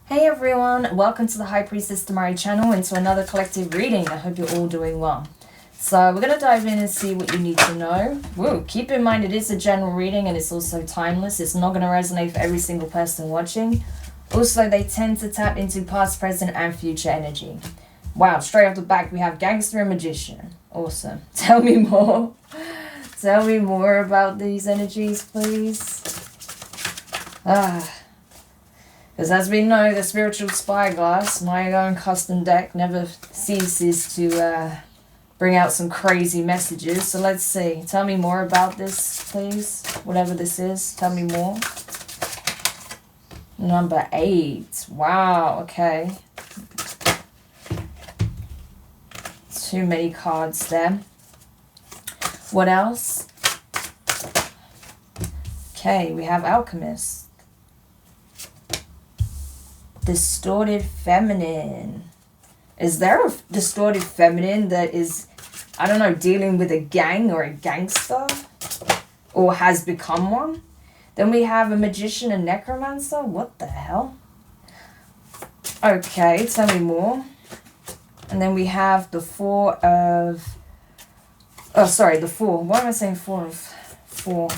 Hey everyone, welcome to the High Priestess Demari channel and to another collective reading. I hope you're all doing well. So we're going to dive in and see what you need to know. Woo, keep in mind it is a general reading and it's also timeless. It's not going to resonate for every single person watching. Also, they tend to tap into past, present and future energy. Wow, straight off the back we have Gangster and Magician. Awesome. Tell me more. Tell me more about these energies, please. Because as we know, the spiritual Spyglass, my own custom deck, never ceases to bring out some crazy messages. So let's see. Tell me more about this, please. Whatever this is, tell me more. Number 8. Wow, okay. Too many cards there. What else? Okay, we have Alchemist. Distorted feminine. Is there a distorted feminine that is, I don't know, dealing with a gang or a gangster? Or has become one? Then we have a magician and necromancer. What the hell? Okay, tell me more. And then we have the Four of... Oh, sorry, the Four. Why am I saying Four of... Four.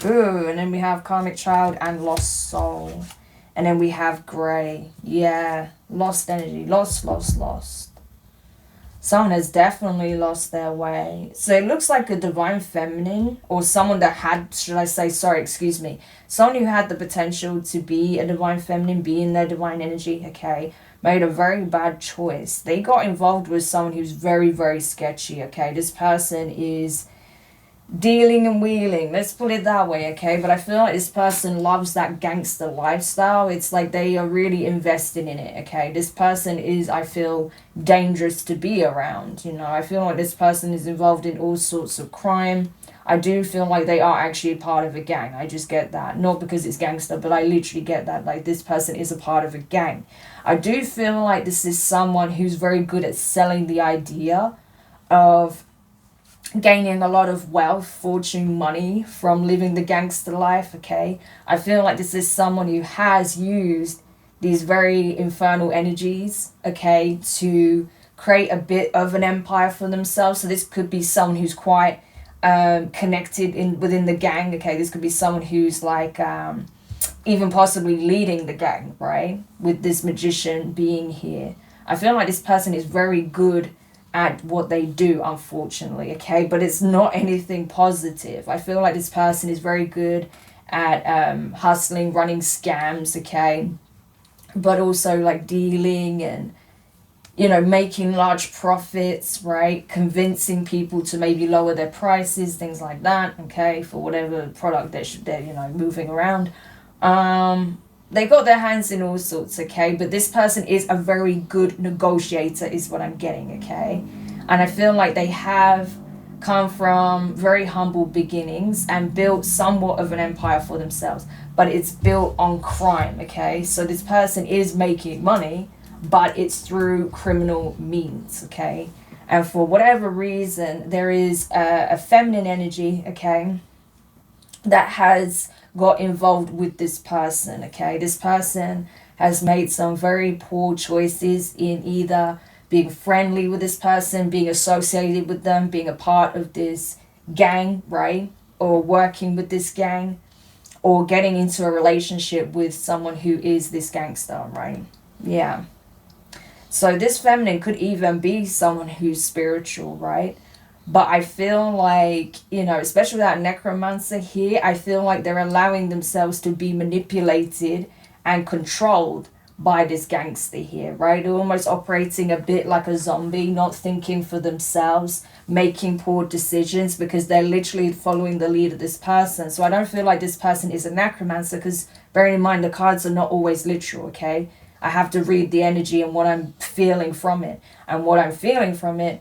Ooh, and then we have Karmic Child and Lost Soul. And then we have Grey. Yeah, lost energy. Lost. Someone has definitely lost their way. So it looks like a divine feminine or someone that had, someone who had the potential to be a divine feminine, be in their divine energy, okay, made a very bad choice. They got involved with someone who's very, very sketchy, okay. This person is dealing and wheeling, let's put it that way, okay. But I feel like this person loves that gangster lifestyle. It's like they are really invested in it, okay. This person is, I feel, dangerous to be around, you know. I feel like this person is involved in all sorts of crime. I do feel like they are actually a part of a gang. I just get that, not because it's gangster, but I literally get that, like this person is a part of a gang. I do feel like this is someone who's very good at selling the idea of gaining a lot of wealth, fortune, money from living the gangster life, okay. I feel like this is someone who has used these very infernal energies, okay, to create a bit of an empire for themselves. So this could be someone who's quite connected within the gang, okay. This could be someone who's like even possibly leading the gang, right, with this magician being here. I feel like this person is very good at what they do, unfortunately, okay, but it's not anything positive. I feel like this person is very good at hustling, running scams, okay, but also like dealing and, you know, making large profits, right, convincing people to maybe lower their prices, things like that, okay, for whatever product they're you know, moving around. They got their hands in all sorts, okay, but this person is a very good negotiator is what I'm getting, okay. And I feel like they have come from very humble beginnings and built somewhat of an empire for themselves, but it's built on crime, okay. So this person is making money, but it's through criminal means, okay. And for whatever reason, there is a feminine energy, okay, that has got involved with this person, okay. This person has made some very poor choices in either being friendly with this person, being associated with them, being a part of this gang, right, or working with this gang, or getting into a relationship with someone who is this gangster, right. Yeah, so this feminine could even be someone who's spiritual, right. But I feel like, you know, especially that necromancer here, I feel like they're allowing themselves to be manipulated and controlled by this gangster here, right? They're almost operating a bit like a zombie, not thinking for themselves, making poor decisions because they're literally following the lead of this person. So I don't feel like this person is a necromancer because, bearing in mind, the cards are not always literal, okay? I have to read the energy and what I'm feeling from it. And what I'm feeling from it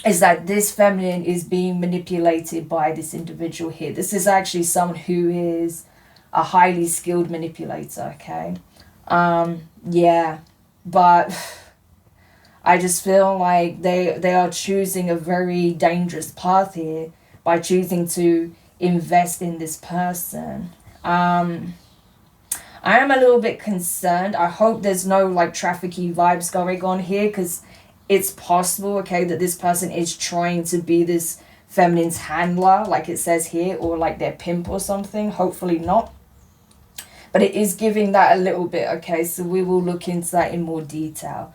is that this feminine is being manipulated by this individual here. This is actually someone who is a highly skilled manipulator, okay. Yeah, but I just feel like they are choosing a very dangerous path here by choosing to invest in this person. I am a little bit concerned. I hope there's no like trafficky vibes going on here, because it's possible, okay, that this person is trying to be this feminine's handler, like it says here, or like their pimp or something. Hopefully not. But it is giving that a little bit, okay, so we will look into that in more detail.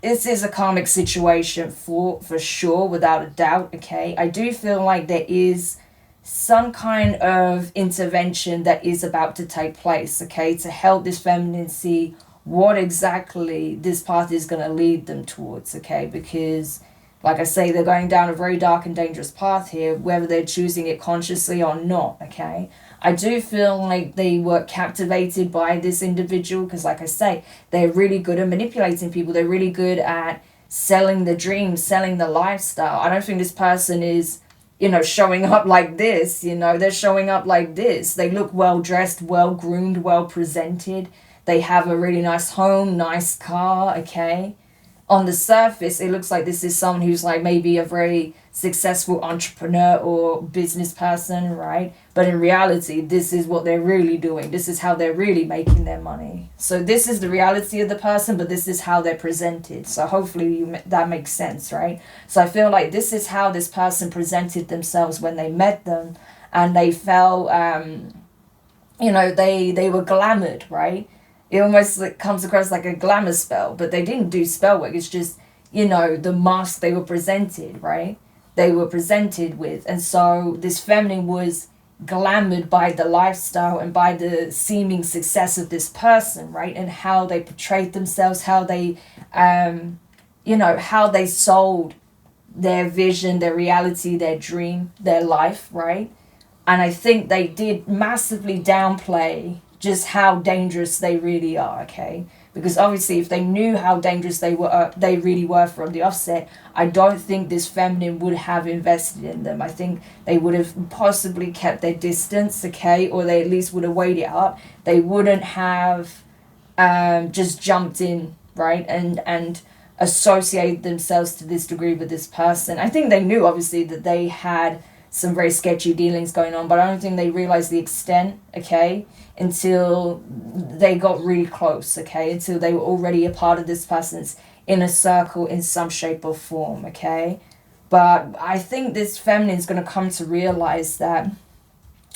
This is a karmic situation for sure, without a doubt, okay. I do feel like there is some kind of intervention that is about to take place, okay, to help this feminine see what exactly this path is going to lead them towards, okay, because like I say, they're going down a very dark and dangerous path here, whether they're choosing it consciously or not, okay. I do feel like they were captivated by this individual because, like I say, they're really good at manipulating people. They're really good at selling the dream, selling the lifestyle. I don't think this person is, showing up like this, they're showing up like this. They look well dressed, well groomed, well presented. They have a really nice home, nice car, okay. On the surface, it looks like this is someone who's like maybe a very successful entrepreneur or business person, right? But in reality, this is what they're really doing. This is how they're really making their money. So this is the reality of the person, but this is how they're presented. So hopefully that makes sense, right? So I feel like this is how this person presented themselves when they met them, and they felt, they were glamoured, right? It almost like comes across like a glamour spell, but they didn't do spell work. It's just, the mask they were presented, right? They were presented with. And so this feminine was glamoured by the lifestyle and by the seeming success of this person, right? And how they portrayed themselves, how they, how they sold their vision, their reality, their dream, their life, right? And I think they did massively downplay just how dangerous they really are, okay? Because obviously if they knew how dangerous they really were from the offset, I don't think this feminine would have invested in them. I think they would have possibly kept their distance, okay? Or they at least would have weighed it up. They wouldn't have just jumped in, right? And associated themselves to this degree with this person. I think they knew obviously that they had some very sketchy dealings going on, but I don't think they realized the extent, okay, until they got really close, okay, until they were already a part of this person's inner circle in some shape or form, okay. But I think this feminine is going to come to realize that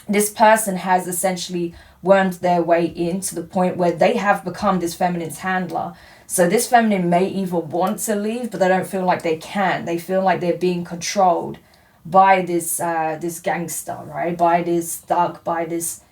this person has essentially wormed their way in to the point where they have become this feminine's handler. So this feminine may even want to leave, but they don't feel like they can. They feel like they're being controlled by this gangster, right? By this thug, by this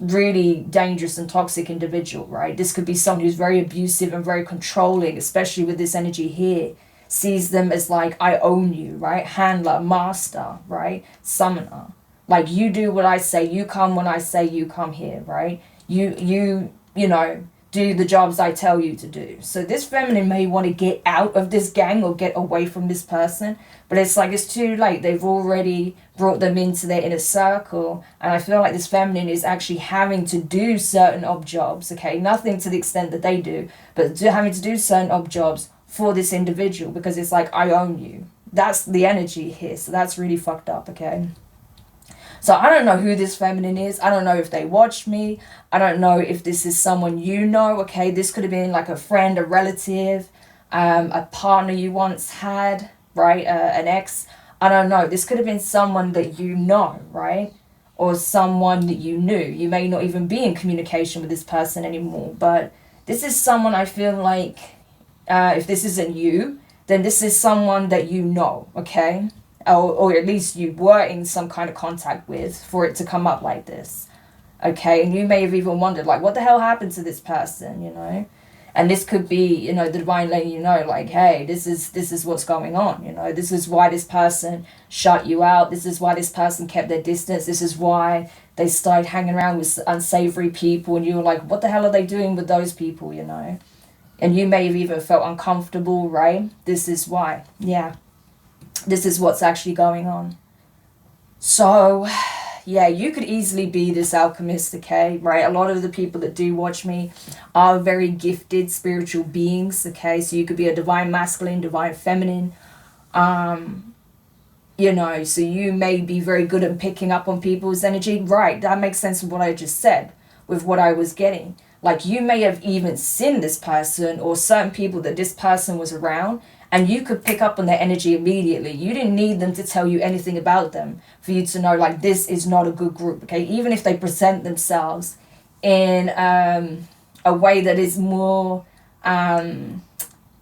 really dangerous and toxic individual, right? This could be someone who's very abusive and very controlling, especially with this energy here. Sees them as like, I own you, right? Handler, master, right? Summoner. Like, you do what I say, you come when I say you come here, right? You do the jobs I tell you to do. So this feminine may want to get out of this gang or get away from this person, but it's like it's too late. They've already brought them into their inner circle, and I feel like this feminine is actually having to do certain ob jobs, okay? Nothing to the extent that they do, but having to do certain ob jobs for this individual because it's like, I own you. That's the energy here, so that's really fucked up, okay? So I don't know who this feminine is. I don't know if they watched me. I don't know if this is someone you know, okay? This could have been like a friend, a relative, a partner you once had, right? An ex. I don't know. This could have been someone that you know, right? Or someone that you knew. You may not even be in communication with this person anymore. But this is someone I feel like, if this isn't you, then this is someone that you know, okay? Or at least you were in some kind of contact with for it to come up like this, okay? And you may have even wondered, like, what the hell happened to this person, And this could be, the divine letting you know, like, hey, this is what's going on, This is why this person shut you out. This is why this person kept their distance. This is why they started hanging around with unsavory people. And you were like, what the hell are they doing with those people, And you may have even felt uncomfortable, right? This is why, yeah. This is what's actually going on. So, yeah, you could easily be this alchemist, okay, right? A lot of the people that do watch me are very gifted spiritual beings, okay? So you could be a divine masculine, divine feminine, so you may be very good at picking up on people's energy. Right, that makes sense with what I just said. with what I was getting. Like, you may have even seen this person or certain people that this person was around, and you could pick up on their energy immediately. You didn't need them to tell you anything about them for you to know, like, this is not a good group, okay? Even if they present themselves in a way that is more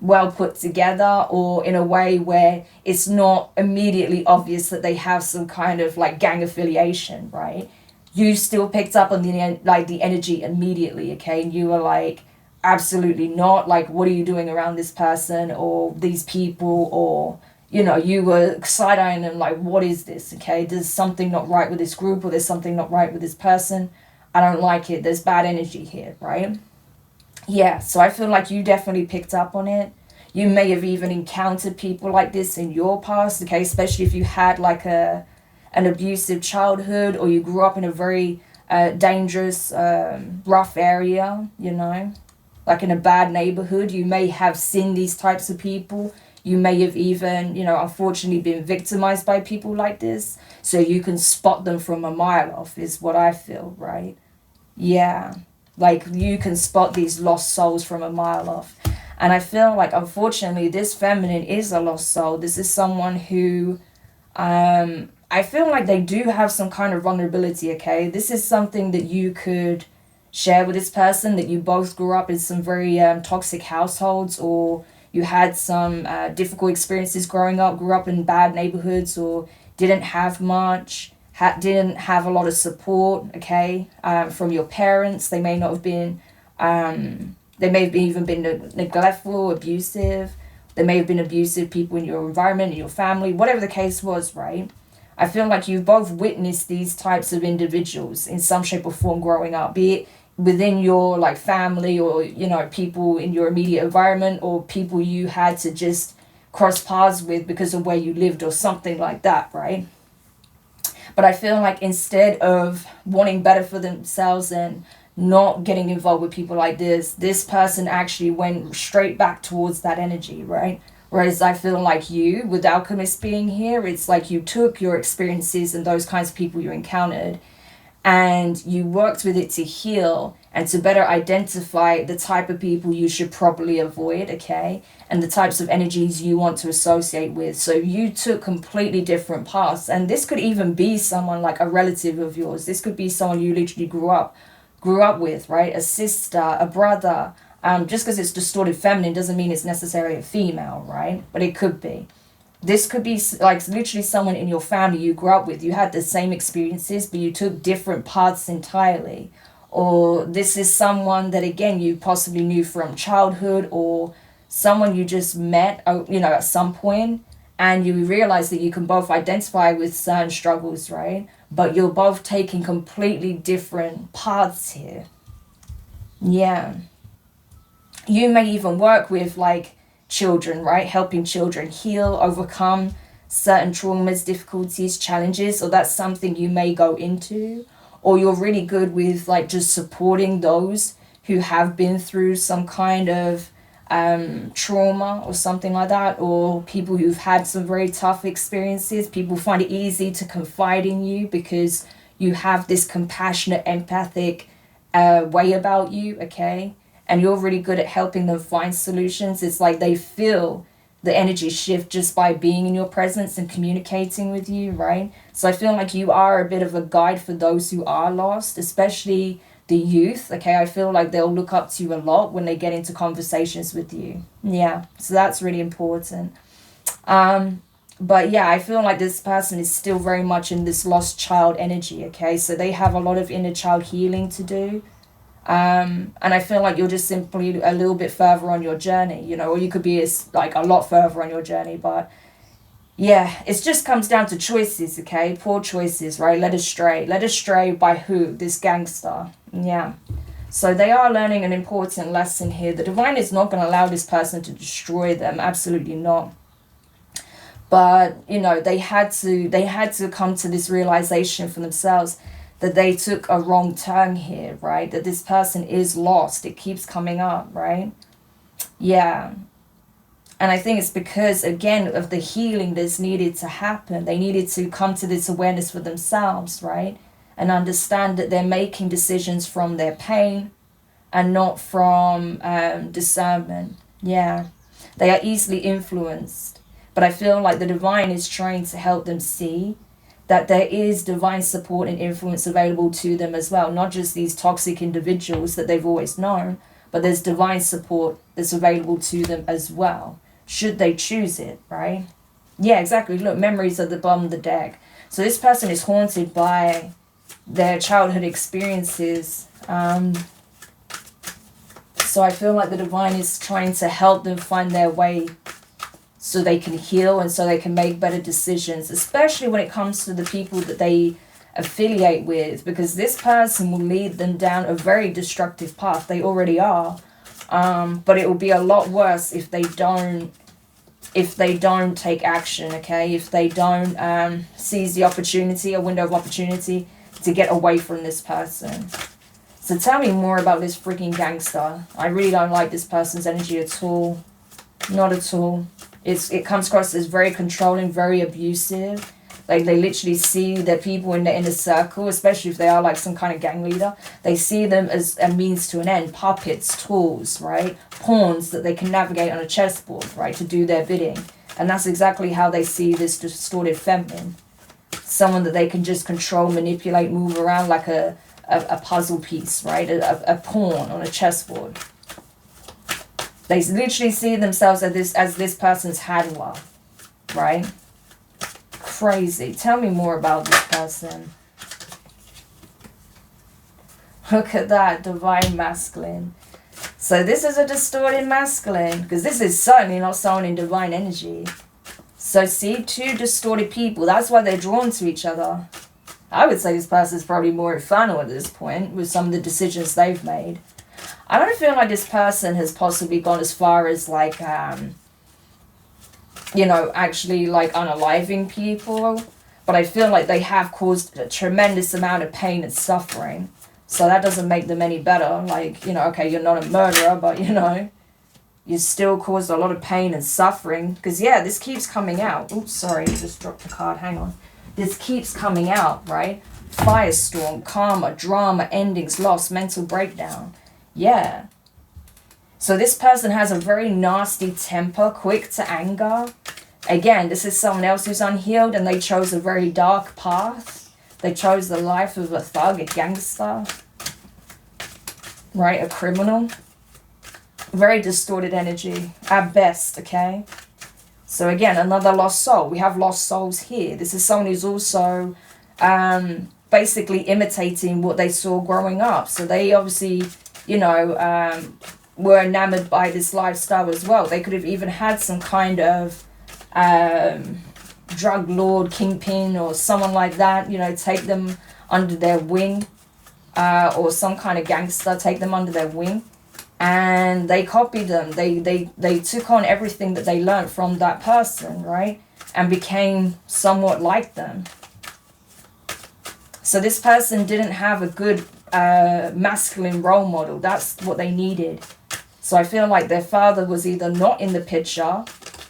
well put together, or in a way where it's not immediately obvious that they have some kind of like gang affiliation, right? You still picked up on the energy immediately, okay? And you were like, absolutely not. Like, what are you doing around this person or these people? Or, you know, you were side-eyeing them like, what is this, okay? There's something not right with this group, or there's something not right with this person. I don't like it. There's bad energy here, right? Yeah, so I feel like you definitely picked up on it. You may have even encountered people like this in your past, okay? Especially if you had like an abusive childhood, or you grew up in a very dangerous, rough area, you know? Like in a bad neighborhood. You may have seen these types of people. You may have even, you know, unfortunately been victimized by people like this. So you can spot them from a mile off, is what I feel, right? Yeah. Like, you can spot these lost souls from a mile off. And I feel like, unfortunately, this feminine is a lost soul. This is someone who, I feel like they do have some kind of vulnerability, okay? This is something that you could share with this person, that you both grew up in some very toxic households, or you had some difficult experiences growing up, grew up in bad neighborhoods, or didn't have much. Didn't have a lot of support, okay, from your parents. They may not have been, they may have even been neglectful, abusive. There may have been abusive people in your environment, in your family, whatever the case was, right? I feel like you've both witnessed these types of individuals in some shape or form growing up, be it within your like family, or, you know, people in your immediate environment, or people you had to just cross paths with because of where you lived, or something like that, right? But I feel like instead of wanting better for themselves and not getting involved with people like this person actually went straight back towards that energy, right? Whereas I feel like you, with Alchemist being here, it's like you took your experiences and those kinds of people you encountered, and you worked with it to heal and to better identify the type of people you should probably avoid, okay? And the types of energies you want to associate with. So you took completely different paths. And this could even be someone like a relative of yours. This could be someone you literally grew up with, right? A sister, a brother. Just because it's distorted feminine doesn't mean it's necessarily a female, right? But it could be. This could be like literally someone in your family you grew up with. You had the same experiences, but you took different paths entirely. Or this is someone that, again, you possibly knew from childhood, or someone you just met, you know, at some point, and you realize that you can both identify with certain struggles, right? But you're both taking completely different paths here. Yeah. You may even work with like children, right? Helping children heal, overcome certain traumas, difficulties, challenges, or that's something you may go into. Or you're really good with like just supporting those who have been through some kind of trauma or something like that, or people who've had some very tough experiences. People find it easy to confide in you because you have this compassionate, empathic way about you, okay? And you're really good at helping them find solutions. It's like they feel the energy shift just by being in your presence and communicating with you, right? So I feel like you are a bit of a guide for those who are lost, especially the youth, okay? I feel like they'll look up to you a lot when they get into conversations with you. Yeah, so that's really important. But yeah, I feel like this person is still very much in this lost child energy, okay? So they have a lot of inner child healing to do. And I feel like you're just simply a little bit further on your journey, you know, or you could be like a lot further on your journey. But yeah, it just comes down to choices, okay? Poor choices, right? Led astray. Led astray by who? This gangster. Yeah. So they are learning an important lesson here. The divine is not going to allow this person to destroy them. Absolutely not. But, you know, they had to come to this realization for themselves that they took a wrong turn here, right? That this person is lost. It keeps coming up, right? Yeah. And I think it's because, again, of the healing that's needed to happen. They needed to come to this awareness for themselves, right? and understand that they're making decisions from their pain and not from discernment. Yeah, they are easily influenced, but I feel like the divine is trying to help them see that there is divine support and influence available to them as well, not just these toxic individuals that they've always known, but there's divine support that's available to them as well, should they choose it, right? Yeah, exactly. Look, memories at the bottom of the deck. So this person is haunted by their childhood experiences. So I feel like the divine is trying to help them find their way so they can heal and so they can make better decisions, especially when it comes to the people that they affiliate with, because this person will lead them down a very destructive path. They already are. But it will be a lot worse if they don't take action, okay? If they don't seize the opportunity, a window of opportunity to get away from this person. So tell me more about this freaking gangster. I really don't like this person's energy at all. Not at all. It comes across as very controlling, very abusive. Like they literally see the people in the inner circle, especially if they are like some kind of gang leader. They see them as a means to an end, puppets, tools, right? Pawns that they can navigate on a chessboard, right? To do their bidding. And that's exactly how they see this distorted feminine. Someone that they can just control, manipulate, move around like a puzzle piece, right? A pawn on a chessboard. They literally see themselves as this person's handler, right? Crazy. Tell me more about this person. Look at that, divine masculine. So this is a distorted masculine, because this is certainly not someone in divine energy. So see, two distorted people, that's why they're drawn to each other. I would say this person is probably more infernal at this point with some of the decisions they've made. I don't feel like this person has possibly gone as far as like, actually like unaliving people. But I feel like they have caused a tremendous amount of pain and suffering. So that doesn't make them any better. Like, okay, you're not a murderer, but you still caused a lot of pain and suffering. Because yeah, this keeps coming out. Oops, sorry, I just dropped the card, hang on. This keeps coming out, right? Firestorm, karma, drama, endings, loss, mental breakdown. Yeah. So this person has a very nasty temper, quick to anger. Again, this is someone else who's unhealed and they chose a very dark path. They chose the life of a thug, a gangster, right? A criminal. Very distorted energy at best, okay? So again, another lost soul. We have lost souls here. This is someone who's also basically imitating what they saw growing up. So they obviously, were enamored by this lifestyle as well. They could have even had some kind of drug lord, kingpin, or someone like that, take them under their wing, or some kind of gangster take them under their wing. And they copied them. They took on everything that they learned from that person, right? And became somewhat like them. So this person didn't have a good masculine role model. That's what they needed. So I feel like their father was either not in the picture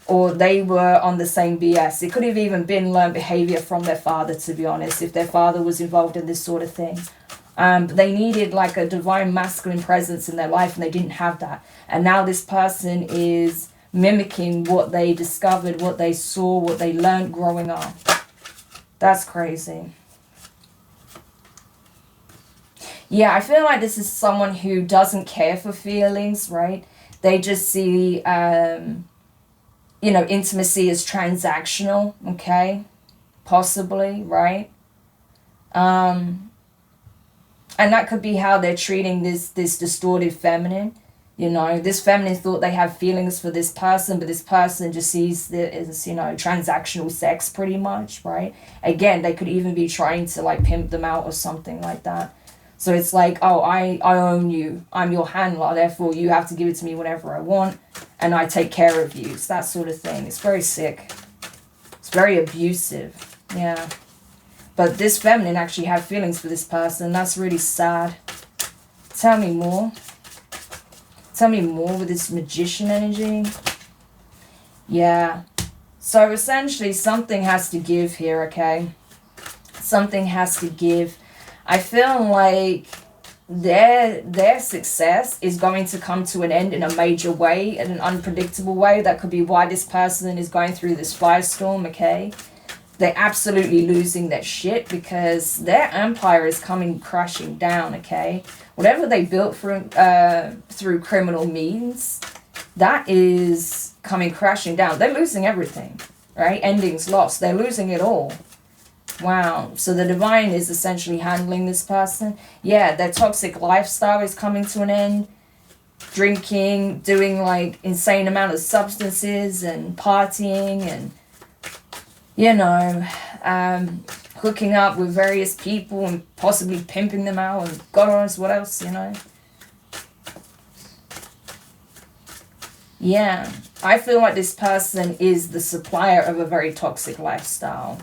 or they were on the same BS. It could have even been learned behavior from their father, to be honest, if their father was involved in this sort of thing. But they needed like a divine masculine presence in their life and they didn't have that. And now this person is mimicking what they discovered, what they saw, what they learned growing up. That's crazy. Yeah, I feel like this is someone who doesn't care for feelings, right? They just see, intimacy as transactional, okay? Possibly, right? And that could be how they're treating this distorted feminine. This feminine thought they have feelings for this person, but this person just sees it as, transactional sex pretty much, right? Again, they could even be trying to like pimp them out or something like that. So it's like, oh, I own you. I'm your handler. Therefore, you have to give it to me whenever I want. And I take care of you. It's that sort of thing. It's very sick. It's very abusive. Yeah. But this feminine actually had feelings for this person. That's really sad. Tell me more. Tell me more with this magician energy. Yeah. So essentially, something has to give here, okay? Something has to give. I feel like their success is going to come to an end in a major way, in an unpredictable way. That could be why this person is going through this firestorm, okay? They're absolutely losing their shit because their empire is coming crashing down, okay? Whatever they built through criminal means, that is coming crashing down. They're losing everything, right? Endings lost. They're losing it all. Wow. So the divine is essentially handling this person. Yeah, their toxic lifestyle is coming to an end. Drinking, doing like insane amount of substances and partying and, you know, hooking up with various people and possibly pimping them out and God knows what else, you know. Yeah, I feel like this person is the supplier of a very toxic lifestyle.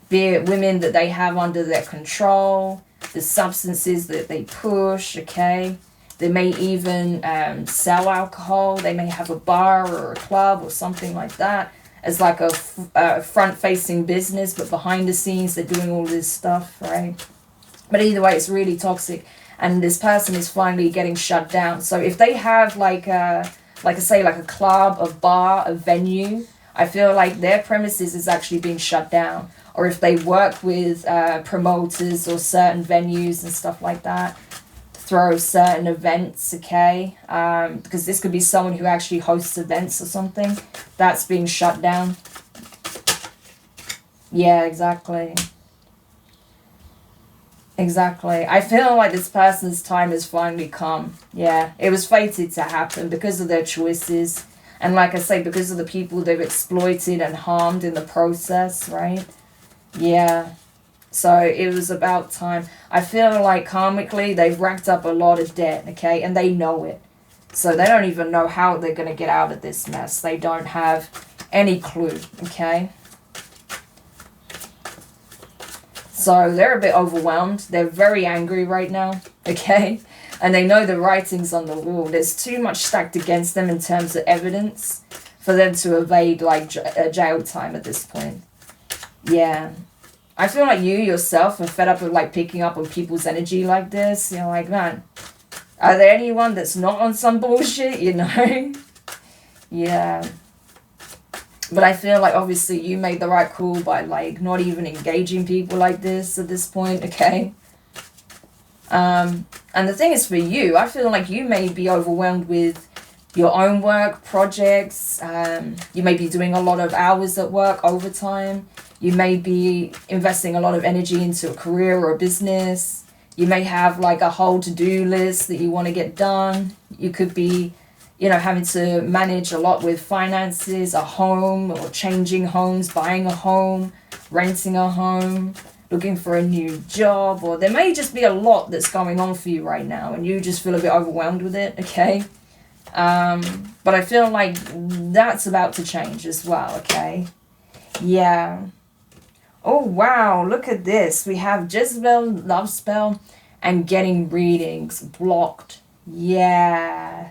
Be it women that they have under their control, the substances that they push, okay? They may even sell alcohol. They may have a bar or a club or something like that as like a front-facing business, but behind the scenes they're doing all this stuff, right? But either way, it's really toxic, and this person is finally getting shut down. So if they have like a club, a bar, a venue, I feel like their premises is actually being shut down. Or if they work with promoters or certain venues and stuff like that, throw certain events, okay? Because this could be someone who actually hosts events or something. That's being shut down. Yeah, exactly. Exactly. I feel like this person's time has finally come. Yeah, it was fated to happen because of their choices. And like I say, because of the people they've exploited and harmed in the process, right? Yeah. So it was about time. I feel like karmically they've racked up a lot of debt, okay? And they know it. So they don't even know how they're going to get out of this mess. They don't have any clue, okay? So they're a bit overwhelmed. They're very angry right now, okay? And they know the writing's on the wall. There's too much stacked against them in terms of evidence for them to evade like jail time at this point. Yeah. I feel like you yourself are fed up with like picking up on people's energy like this. You're like, man, are there anyone that's not on some bullshit, you know? Yeah. But I feel like obviously you made the right call by like not even engaging people like this at this point, okay? And the thing is for you, I feel like you may be overwhelmed with your own work, projects. You may be doing a lot of hours at work, overtime. You may be investing a lot of energy into a career or a business. You may have like a whole to-do list that you want to get done. You could be, you know, having to manage a lot with finances, a home or changing homes, buying a home, renting a home, looking for a new job, or there may just be a lot that's going on for you right now and you just feel a bit overwhelmed with it, okay? But I feel like that's about to change as well, okay? Yeah. Oh, wow, look at this. We have Jezebel, Love Spell, and Getting Readings blocked. Yeah.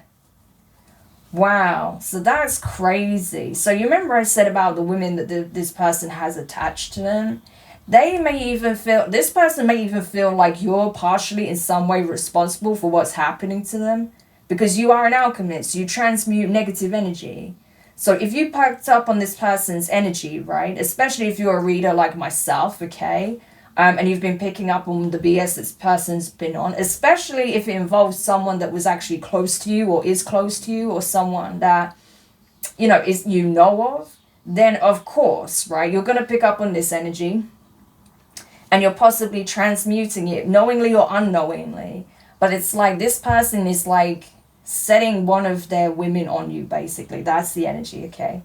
Wow. So that's crazy. So you remember I said about the women that this person has attached to them? This person may even feel like you're partially in some way responsible for what's happening to them because you are an alchemist. You transmute negative energy. So if you picked up on this person's energy, right, especially if you're a reader like myself, okay, and you've been picking up on the BS this person's been on, especially if it involves someone that was actually close to you or is close to you or someone that, you know, is you know of, then of course, right, you're going to pick up on this energy and you're possibly transmuting it knowingly or unknowingly. But it's like this person is like setting one of their women on you, basically. That's the energy, okay?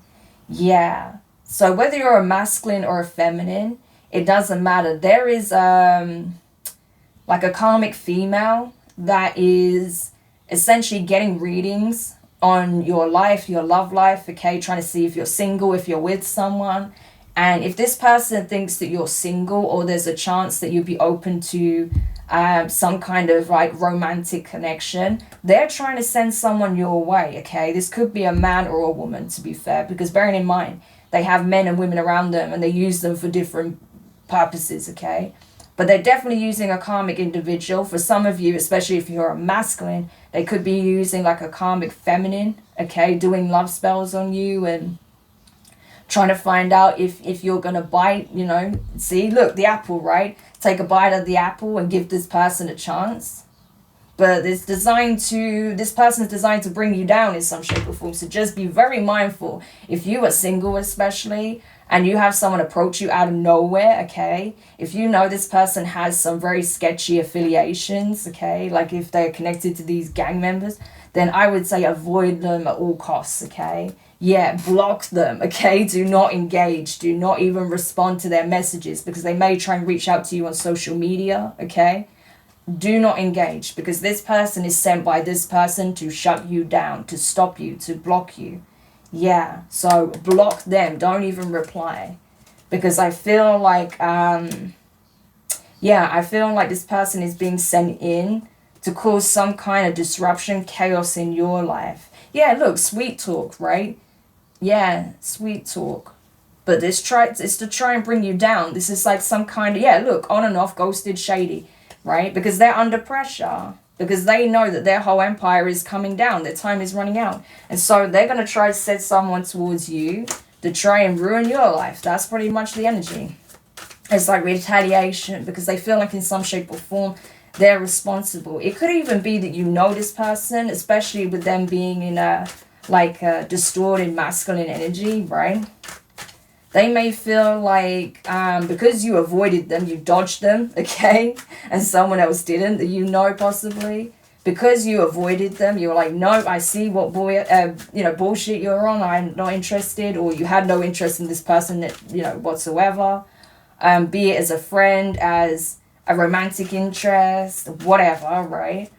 Yeah. So whether you're a masculine or a feminine, it doesn't matter. There is like a karmic female that is essentially getting readings on your life, your love life, okay? Trying to see if you're single, if you're with someone. And if this person thinks that you're single or there's a chance that you'd be open to some kind of like romantic connection, they're trying to send someone your way, okay? This could be a man or a woman, to be fair, because bearing in mind, they have men and women around them and they use them for different purposes, okay? But they're definitely using a karmic individual. For some of you, especially if you're a masculine, they could be using like a karmic feminine, okay, doing love spells on you and trying to find out if you're going to bite, you know. See, look, the apple, right? Take a bite of the apple and give this person a chance. But this person is designed to bring you down in some shape or form. So just be very mindful. If you are single especially, and you have someone approach you out of nowhere, okay? If you know this person has some very sketchy affiliations, okay? Like if they're connected to these gang members, then I would say avoid them at all costs, okay? Yeah, block them, okay? Do not engage. Do not even respond to their messages because they may try and reach out to you on social media, okay? Do not engage because this person is sent by this person to shut you down, to stop you, to block you. Yeah, so block them. Don't even reply because I feel like, I feel like this person is being sent in to cause some kind of disruption, chaos in your life. Yeah, look, sweet talk, right? Yeah, sweet talk. But it's to try and bring you down. This is like some kind of, look, on and off, ghosted, shady, right? Because they're under pressure. Because they know that their whole empire is coming down. Their time is running out. And so they're going to try to set someone towards you to try and ruin your life. That's pretty much the energy. It's like retaliation because they feel like in some shape or form they're responsible. It could even be that you know this person, especially with them being in a distorted masculine energy, right? They may feel like because you avoided them, you dodged them, okay? And someone else didn't, that you know possibly. Because you avoided them, you were like, no, I see what bullshit you're on. I'm not interested. Or you had no interest in this person, whatsoever. Be it as a friend, as a romantic interest, whatever, right?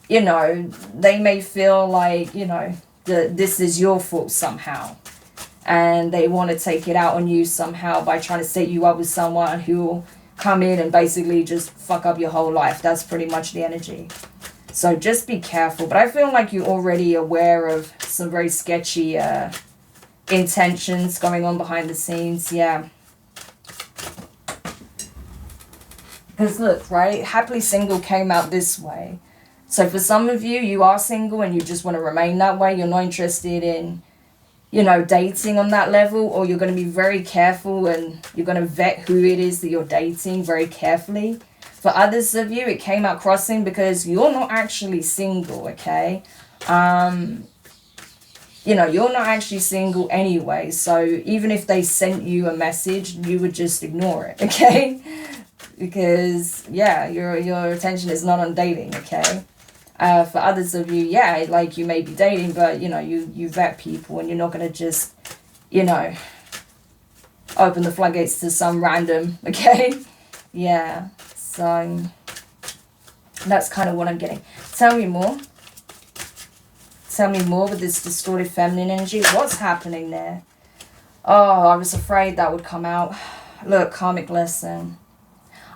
They may feel like, that this is your fault somehow. And they want to take it out on you somehow by trying to set you up with someone who will come in and basically just fuck up your whole life. That's pretty much the energy. So just be careful. But I feel like you're already aware of some very sketchy intentions going on behind the scenes. Yeah. Because look, right? Happily single came out this way. So for some of you, you are single and you just want to remain that way. You're not interested in dating on that level, or you're going to be very careful and you're going to vet who it is that you're dating very carefully. For others of you, it came out crossing because you're not actually single, okay? You're not actually single anyway, so even if they sent you a message, you would just ignore it, okay? Because, your attention is not on dating, okay? For others of you, you may be dating, but, you vet people and you're not going to just, open the floodgates to some random, okay? Yeah, so that's kind of what I'm getting. Tell me more. Tell me more with this distorted feminine energy. What's happening there? Oh, I was afraid that would come out. Look, karmic lesson.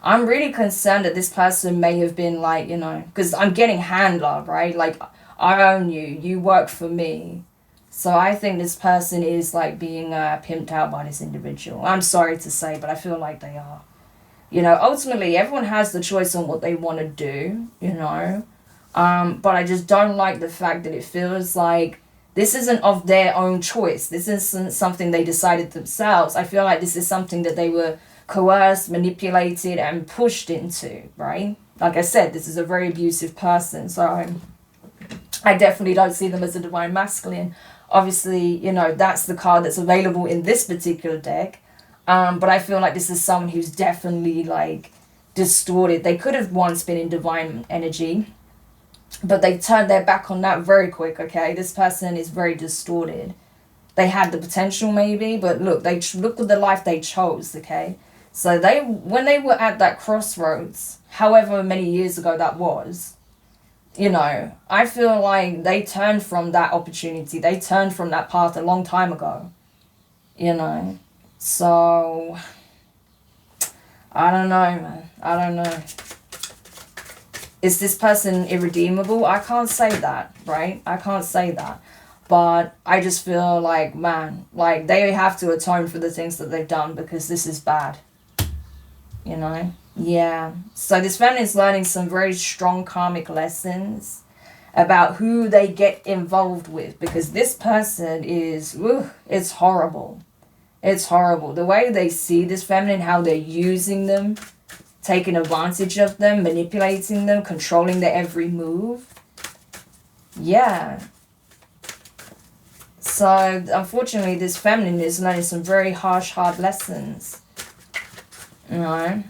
I'm really concerned that this person may have been like, because I'm getting handler, right? Like, I own you. You work for me. So I think this person is like being pimped out by this individual. I'm sorry to say, but I feel like they are. Ultimately, everyone has the choice on what they want to do, But I just don't like the fact that it feels like this isn't of their own choice. This isn't something they decided themselves. I feel like this is something that they were coerced, manipulated, and pushed into, right? Like I said, this is a very abusive person, so I definitely don't see them as a divine masculine. Obviously, that's the card that's available in this particular deck, but I feel like this is someone who's definitely, distorted. They could have once been in divine energy, but they turned their back on that very quick, okay? This person is very distorted. They had the potential maybe, but look at the life they chose, okay? So when they were at that crossroads, however many years ago that was, I feel like they turned from that opportunity. They turned from that path a long time ago, So, I don't know, man. I don't know. Is this person irredeemable? I can't say that, right? I can't say that. But I just feel like, man, they have to atone for the things that they've done because this is bad. you know? Yeah. So this feminine is learning some very strong karmic lessons about who they get involved with, because this person is, it's horrible. It's horrible. The way they see this feminine, how they're using them, taking advantage of them, manipulating them, controlling their every move. Yeah. So, unfortunately, this feminine is learning some very harsh, hard lessons. You know?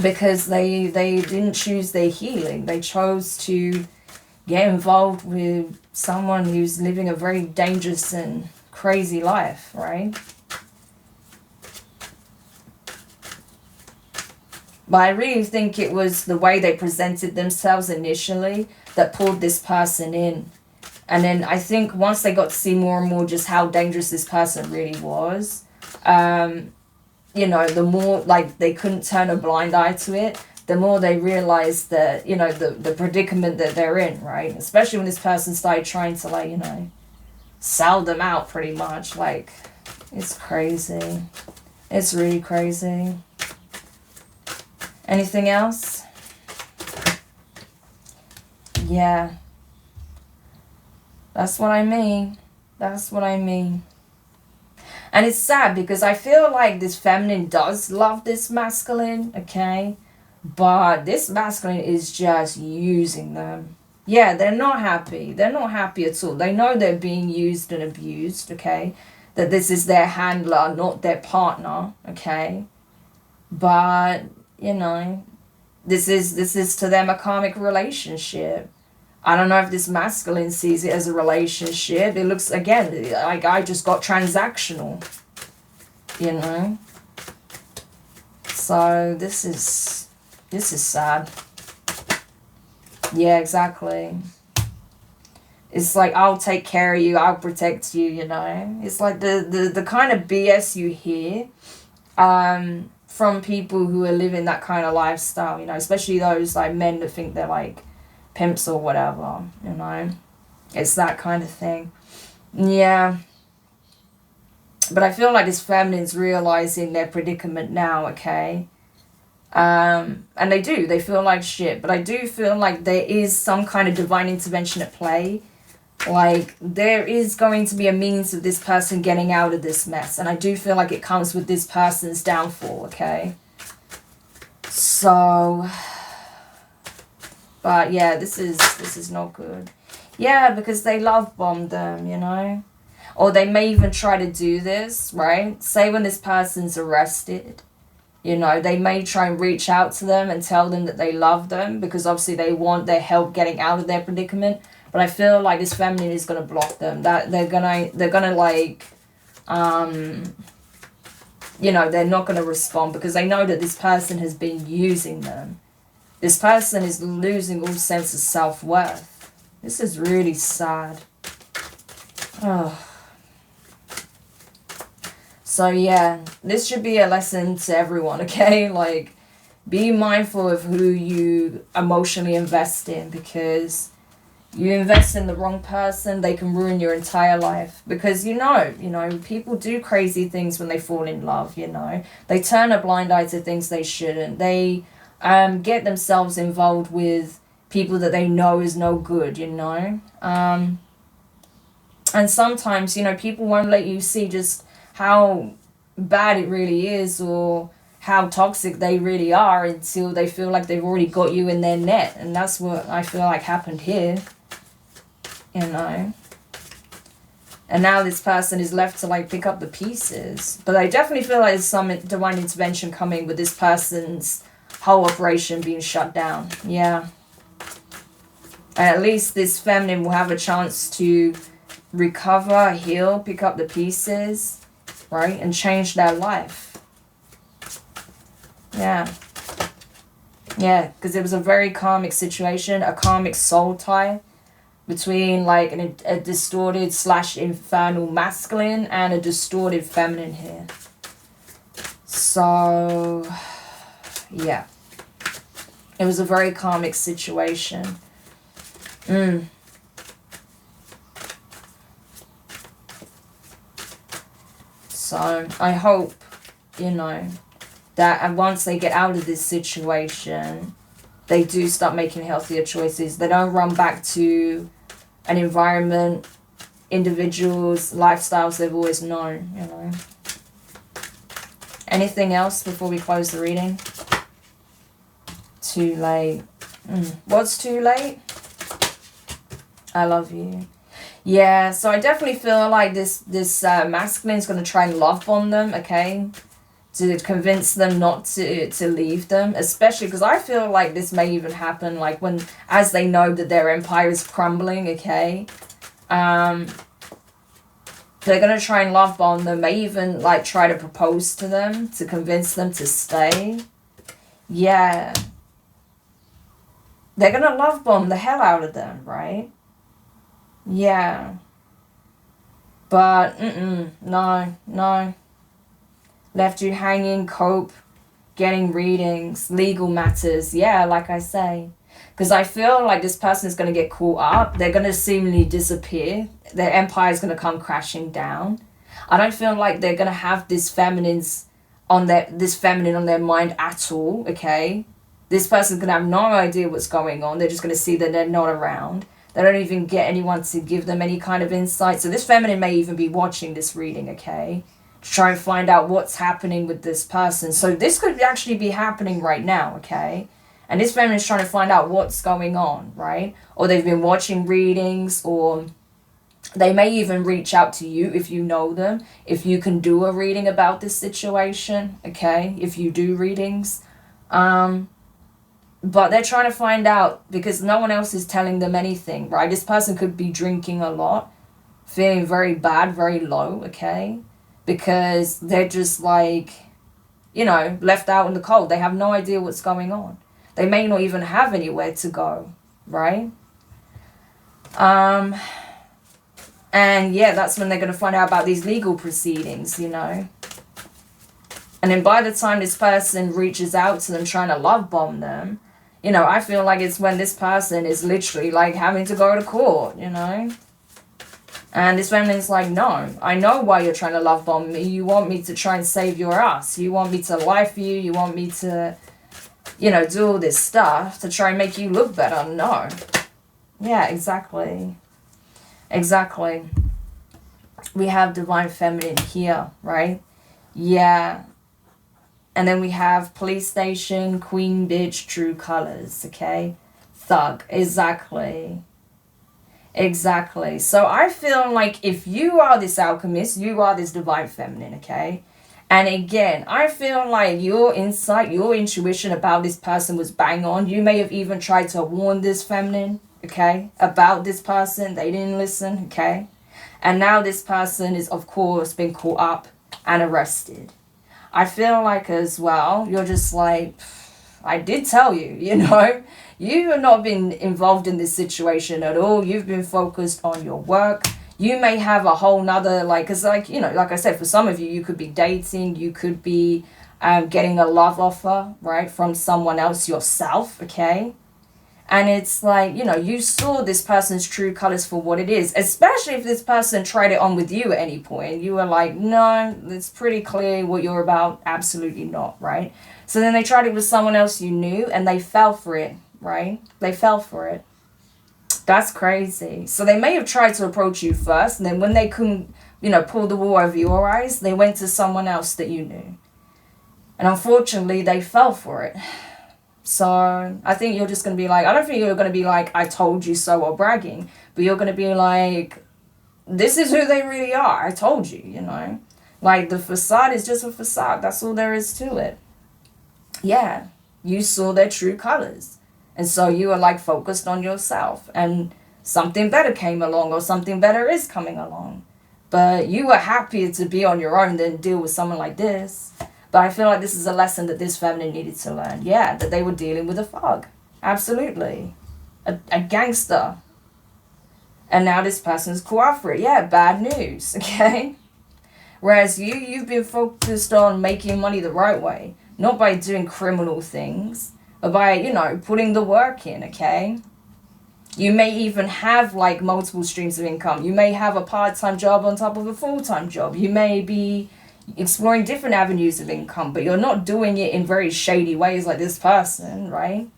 Because they didn't choose their healing. They chose to get involved with someone who's living a very dangerous and crazy life, right? But I really think it was the way they presented themselves initially that pulled this person in. And then I think once they got to see more and more just how dangerous this person really was, you know, the more, like, they couldn't turn a blind eye to it, the more they realized that, you know, the predicament that they're in, right? Especially when this person started trying to, like, you know, sell them out pretty much. Like, it's crazy. It's really crazy. Anything else? Yeah. That's what I mean. That's what I mean. And it's sad because I feel like this feminine does love this masculine, okay? But this masculine is just using them. Yeah, they're not happy. They're not happy at all. They know they're being used and abused, okay? That this is their handler, not their partner, okay? But, you know, this is to them a karmic relationship. I don't know if this masculine sees it as a relationship. It looks, again, like I just got transactional, you know? So this is sad. Yeah, exactly. It's like, I'll take care of you, I'll protect you, you know? It's like the kind of BS you hear from people who are living that kind of lifestyle, you know, especially those like men that think they're like pimps or whatever, you know? It's that kind of thing. Yeah. But I feel like this feminine's realizing their predicament now, okay? And they feel like shit, but I do feel like there is some kind of divine intervention at play. Like, there is going to be a means of this person getting out of this mess, and I do feel like it comes with this person's downfall, okay? So, but yeah, this is not good. Yeah, because they love bombed them, you know? Or they may even try to do this, right? Say when this person's arrested, you know, they may try and reach out to them and tell them that they love them because obviously they want their help getting out of their predicament. But I feel like this feminine is gonna block them. That they're gonna like, you know, they're not gonna respond because they know that this person has been using them. This person is losing all sense of self-worth. This is really sad. Oh. So yeah, this should be a lesson to everyone, okay? Like, be mindful of who you emotionally invest in, because you invest in the wrong person, they can ruin your entire life. Because you know, people do crazy things when they fall in love, you know. They turn a blind eye to things they shouldn't. They get themselves involved with people that they know is no good, you know. And sometimes, you know, people won't let you see just how bad it really is or how toxic they really are until they feel like they've already got you in their net. And that's what I feel like happened here, you know. And now this person is left to like pick up the pieces. But I definitely feel like there's some divine intervention coming with this person's whole operation being shut down. Yeah. And at least this feminine will have a chance to recover, heal, pick up the pieces, right? And change their life. Yeah. Yeah, because it was a very karmic situation, a karmic soul tie between like a distorted / infernal masculine and a distorted feminine here. So, yeah. It was a very karmic situation. So, I hope, you know, that and once they get out of this situation, they do start making healthier choices. They don't run back to an environment, individuals, lifestyles they've always known, you know. Anything else before we close the reading? Too late. What's too late? I love you. Yeah, so I definitely feel like this masculine is going to try and love bomb them, okay? To convince them not to leave them, especially because I feel like this may even happen like as they know that their empire is crumbling, okay? They're going to try and love bomb them, may even like try to propose to them to convince them to stay. Yeah. They're going to love bomb the hell out of them, right? Yeah. But, no. Left you hanging, cope, getting readings, legal matters. Yeah, like I say. Because I feel like this person is going to get caught up. They're going to seemingly disappear. Their empire is going to come crashing down. I don't feel like they're going to have this feminine on their mind at all, okay? This person's going to have no idea what's going on. They're just going to see that they're not around. They don't even get anyone to give them any kind of insight. So this feminine may even be watching this reading, okay? To try and find out what's happening with this person. So this could actually be happening right now, okay? And this feminine is trying to find out what's going on, right? Or they've been watching readings, or they may even reach out to you if you know them. If you can do a reading about this situation, okay? If you do readings. But they're trying to find out because no one else is telling them anything, right? This person could be drinking a lot, feeling very bad, very low, okay? Because they're just like, you know, left out in the cold. They have no idea what's going on. They may not even have anywhere to go, right? And yeah, that's when they're going to find out about these legal proceedings, you know? And then by the time this person reaches out to them trying to love bomb them, you know, I feel like it's when this person is literally like having to go to court, you know? And this feminine's like, no, I know why you're trying to love bomb me. You want me to try and save your ass. You want me to lie for you. You want me to, you know, do all this stuff to try and make you look better. No. Yeah, exactly. Exactly. We have divine feminine here, right? Yeah. And then we have police station, queen bitch, true colors, okay? Thug, exactly. Exactly. So I feel like if you are this alchemist, you are this divine feminine, okay? And again, I feel like your insight, your intuition about this person was bang on. You may have even tried to warn this feminine, okay, about this person. They didn't listen, okay? And now this person is, of course, been caught up and arrested. I feel like as well, you're just like, I did tell you, you know, you have not been involved in this situation at all. You've been focused on your work. You may have a whole nother, like, because like, you know, like I said, for some of you, you could be dating, you could be getting a love offer, right, from someone else yourself, okay? And it's like, you know, you saw this person's true colors for what it is, especially if this person tried it on with you at any point. You were like, no, it's pretty clear what you're about. Absolutely not, right? So then they tried it with someone else you knew and they fell for it, right? They fell for it. That's crazy. So they may have tried to approach you first, and then when they couldn't, you know, pull the wool over your eyes, they went to someone else that you knew. And unfortunately, they fell for it. So I think you're just going to be like, I don't think you're going to be like, I told you so, or bragging, but you're going to be like, this is who they really are. I told you, you know, like the facade is just a facade. That's all there is to it. Yeah. You saw their true colors. And so you were like focused on yourself, and something better came along, or something better is coming along. But you were happier to be on your own than deal with someone like this. But I feel like this is a lesson that this feminine needed to learn. Yeah, that they were dealing with a thug. Absolutely. A gangster. And now this person's caught for it. Yeah, bad news, okay? Whereas you've been focused on making money the right way. Not by doing criminal things, but by, you know, putting the work in, okay? You may even have, like, multiple streams of income. You may have a part-time job on top of a full-time job. You may be, exploring different avenues of income, but you're not doing it in very shady ways like this person, right?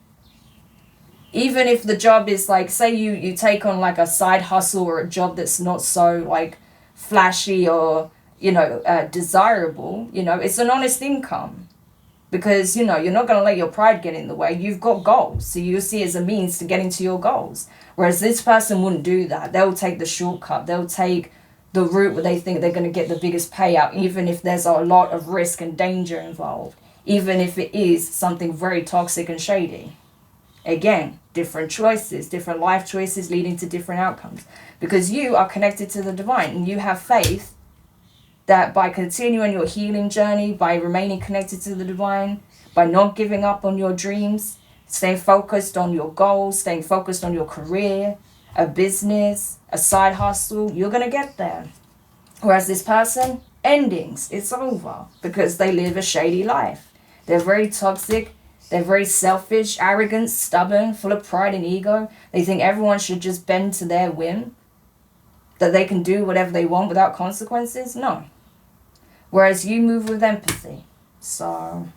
Even if the job is like, say you take on like a side hustle or a job that's not so like flashy or, desirable, it's an honest income. Because, you're not going to let your pride get in the way. You've got goals. So you see it as a means to getting to your goals. Whereas this person wouldn't do that. They'll take the shortcut. They'll take the route where they think they're going to get the biggest payout, even if there's a lot of risk and danger involved. Even if it is something very toxic and shady. Again, different choices, different life choices leading to different outcomes. Because you are connected to the divine and you have faith that by continuing your healing journey, by remaining connected to the divine, by not giving up on your dreams, staying focused on your goals, staying focused on your career, a business, a side hustle, you're going to get there. Whereas this person, endings, it's over because they live a shady life. They're very toxic. They're very selfish, arrogant, stubborn, full of pride and ego. They think everyone should just bend to their whim, that they can do whatever they want without consequences. No. Whereas you move with empathy. So,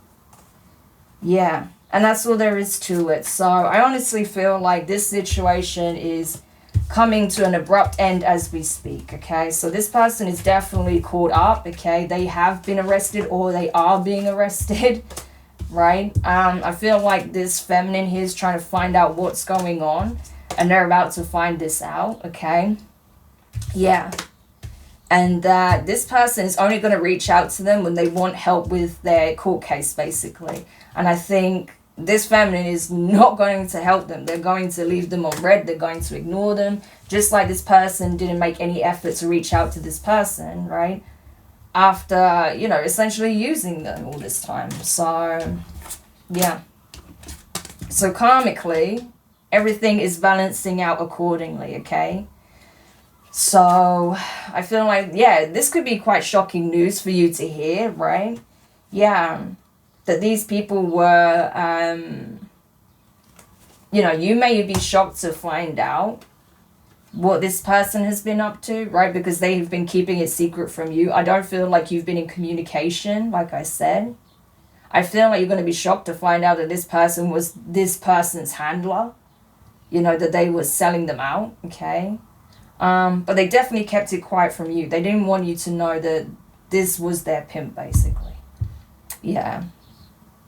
yeah. And that's all there is to it. So I honestly feel like this situation is coming to an abrupt end as we speak, okay? So this person is definitely caught up, okay? They have been arrested or they are being arrested, right? I feel like this feminine here is trying to find out what's going on and they're about to find this out, okay? Yeah. And that this person is only going to reach out to them when they want help with their court case, basically. And I think this feminine is not going to help them. They're going to leave them on red. They're going to ignore them. Just like this person didn't make any effort to reach out to this person, right? After, essentially using them all this time. So, yeah. So karmically, everything is balancing out accordingly, okay? So I feel like, this could be quite shocking news for you to hear, right? Yeah, that these people were, you may be shocked to find out what this person has been up to, right? Because they have been keeping it secret from you. I don't feel like you've been in communication, like I said. I feel like you're going to be shocked to find out that this person was this person's handler, that they were selling them out, okay? But they definitely kept it quiet from you. They didn't want you to know that this was their pimp, basically. Yeah.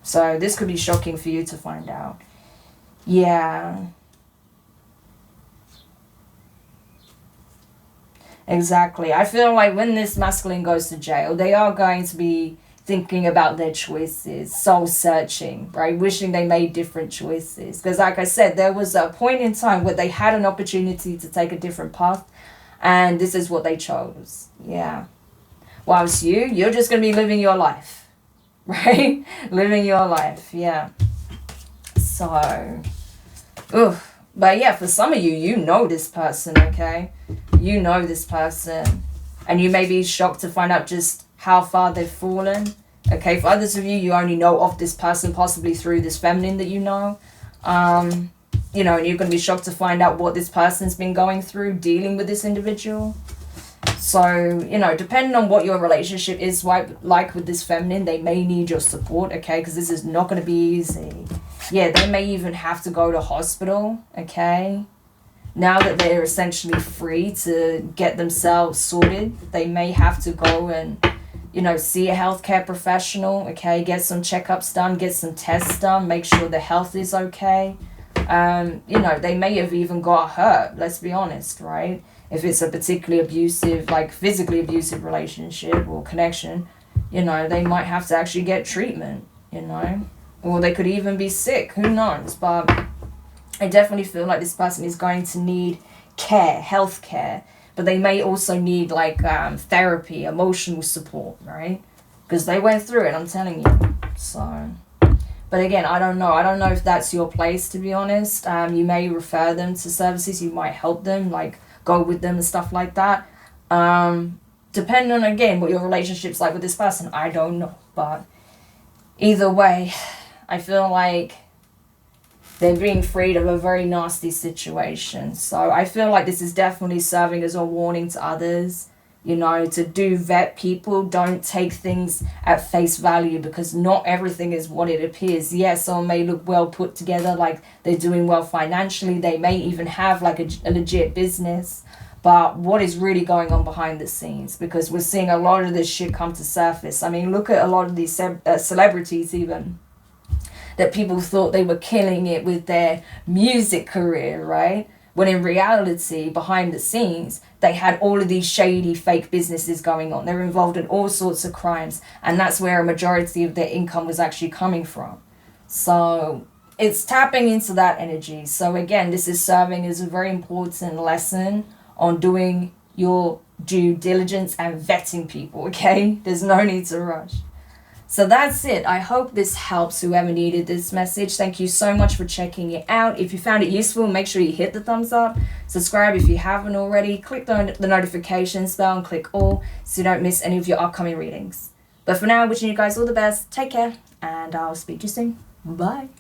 So this could be shocking for you to find out. Yeah. Exactly. I feel like when this masculine goes to jail, they are going to be thinking about their choices, soul searching, right? Wishing they made different choices. Because like I said, there was a point in time where they had an opportunity to take a different path, and this is what they chose. Yeah. Whilst you're just going to be living your life, right? Living your life, yeah. So, but yeah, for some of you, you know this person, okay? You know this person, and you may be shocked to find out just how far they've fallen. Okay, for others of you, you only know of this person possibly through this feminine that you know. And you're going to be shocked to find out what this person's been going through dealing with this individual. So, depending on what your relationship is like with this feminine, they may need your support, okay? Because this is not going to be easy. Yeah, they may even have to go to hospital, okay? Now that they're essentially free to get themselves sorted, they may have to go and see a healthcare professional, okay, get some checkups done, get some tests done, make sure their health is okay. They may have even got hurt, let's be honest, right? If it's a particularly abusive, like physically abusive relationship or connection, they might have to actually get treatment, or they could even be sick, who knows? But I definitely feel like this person is going to need care, health care. But they may also need therapy, emotional support, right? Because they went through it, I'm telling you. So, but again, I don't know. I don't know if that's your place, to be honest. You may refer them to services. You might help them, go with them and stuff like that. Depending on, again, what your relationship's like with this person, I don't know. But either way, I feel like they're being freed of a very nasty situation. So I feel like this is definitely serving as a warning to others You know, to do vet people, don't take things at face value, because not everything is what it appears. Yes, someone may look well put together, like they're doing well financially, they may even have like a legit business, but what is really going on behind the scenes? Because we're seeing a lot of this shit come to surface. I mean, look at a lot of these celebrities even, that people thought they were killing it with their music career, right? When in reality, behind the scenes, they had all of these shady fake businesses going on. They were involved in all sorts of crimes, and that's where a majority of their income was actually coming from. So it's tapping into that energy. So again, this is serving as a very important lesson on doing your due diligence and vetting people, okay? There's no need to rush. So that's it. I hope this helps whoever needed this message. Thank you so much for checking it out. If you found it useful, make sure you hit the thumbs up. Subscribe if you haven't already. Click the notifications bell and click all so you don't miss any of your upcoming readings. But for now, wishing you guys all the best. Take care, and I'll speak to you soon. Bye.